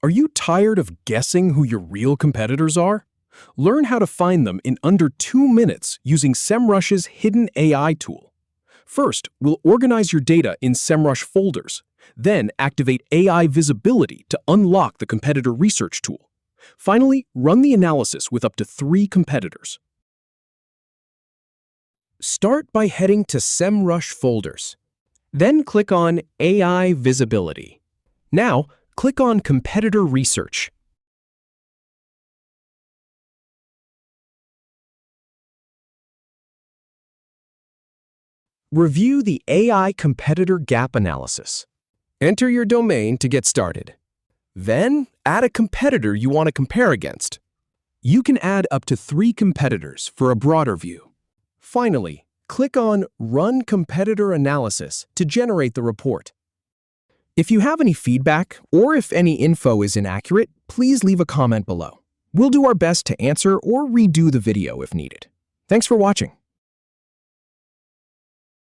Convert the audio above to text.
Are you tired of guessing who your real competitors are? Learn how to find them in under 2 minutes using Semrush's hidden AI tool. First, we'll organize your data in Semrush folders, then activate AI visibility to unlock the competitor research tool. Finally, run the analysis with up to 3 competitors. Start by heading to Semrush folders. Then click on AI visibility. Now, click on Competitor Research. Review the AI competitor gap analysis. Enter your domain to get started. Then, add a competitor you want to compare against. You can add up to 3 competitors for a broader view. Finally, click on Run Competitor Analysis to generate the report. If you have any feedback or if any info is inaccurate, please leave a comment below. We'll do our best to answer or redo the video if needed. Thanks for watching.